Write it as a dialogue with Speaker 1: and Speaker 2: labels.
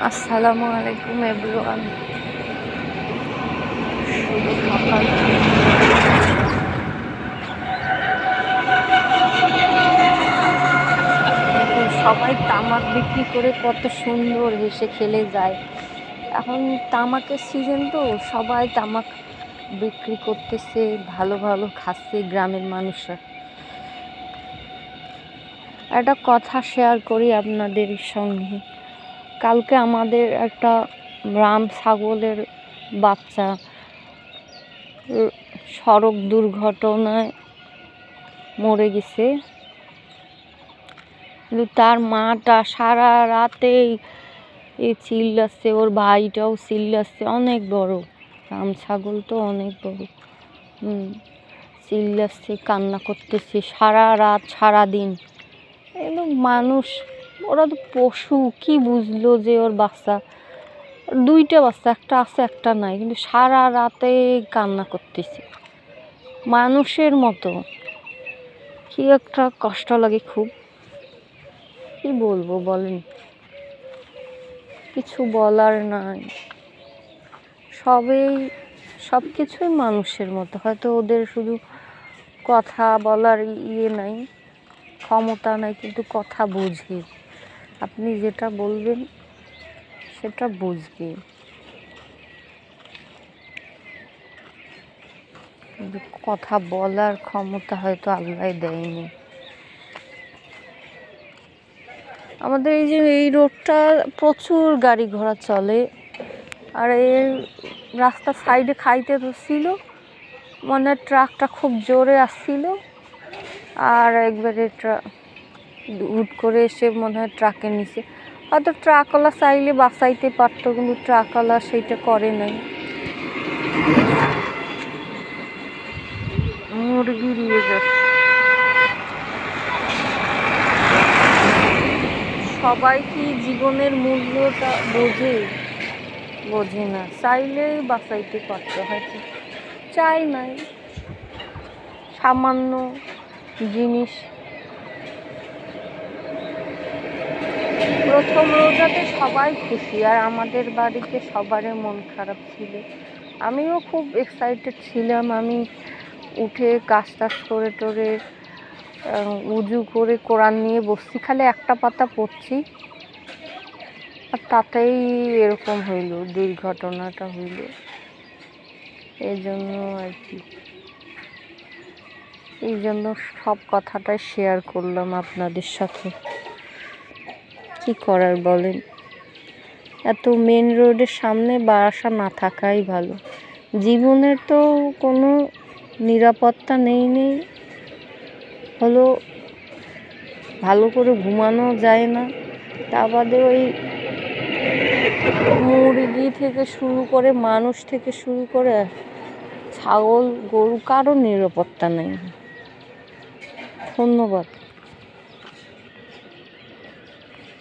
Speaker 1: আসসালামু আলাইকুম এভরিওয়ান। শুভ সকাল। সবাই তামাক বিক্রি করে কত সুন্দর হেসে খেলে যায়। এখন তামাকের সিজন তো সবাই তামাক বিক্রি করতেছে, ভালো ভালো খাচ্ছে গ্রামের মানুষরা। একটা কথা শেয়ার করি আপনাদের সঙ্গে। কালকে আমাদের একটা রাম ছাগলের বাচ্চা সড়ক দুর্ঘটনায় মরে গেছে, কিন্তু তার মাটা সারা রাতেই চিল্লাচ্ছে, ওর ভাইটাও চিল্লাচ্ছে, অনেক বড় রাম ছাগল তো অনেক বড়, চিল্লাচ্ছে, কান্না করতেছে সারা রাত সারা দিন। এগুলো মানুষ, ওরা তো পশু, কি বুঝলো যে ওর বাচ্চা, দুইটা বাচ্চা, একটা আছে একটা নাই, কিন্তু সারা রাতে কান্না করতেছে মানুষের মতো। কি একটা কষ্ট লাগে, খুব কি বলবো বলেন, কিছু বলার নাই। সব কিছুই মানুষের মতো, হয়তো ওদের শুধু কথা বলার নাই, ক্ষমতা নাই, কিন্তু কথা বুঝে। আপনি যেটা বলবেন সেটা বুঝবে, কিন্তু কথা বলার ক্ষমতা হয়তো আল্লাহ দেয়নি। আমাদের এই রোডটা প্রচুর গাড়ি ঘোড়া চলে, আর এই রাস্তার সাইডে খাইতে ধরছিল, মনে হয় ট্রাকটা খুব জোরে আসছিল, আর একবারে হুট করে এসে মনে হয় ট্রাকের নিচে। হয়তো ট্রাকওয়ালা চাইলে বাঁচাইতে পারতো, কিন্তু ট্রাকওয়ালা সেইটা করে নাই। মুরগি নিয়ে যাচ্ছে, সবাই কি জীবনের মূল্যটা বোঝে না। চাইলেই বাঁচাইতে পারতো, হয়তো চাই নাই, সামান্য জিনিস। প্রথম রোজাতে সবাই খুশি, আর আমাদের বাড়িতে সবারই মন খারাপ ছিল। আমিও খুব এক্সাইটেড ছিলাম। আমি উঠে কাজ টাজ করে টোরে উজু করে কোরআন নিয়ে বসছি, খালি একটা পাতা পড়ছি, আর তাতেই এরকম হইল, দুর্ঘটনাটা হইল। এই জন্য আর কি, এই জন্য সব কথাটাই শেয়ার করলাম আপনাদের সাথে। কি করার বলেন, এত মেন রোডের সামনে বাসা না থাকাই ভালো। জীবনের তো কোনো নিরাপত্তা নেই, হলো ভালো করে ঘুমানো যায় না, তা বাদে ওই মুরগি থেকে শুরু করে, মানুষ থেকে শুরু করে, ছাগল গরু, কারো নিরাপত্তা নেই। ধন্যবাদ।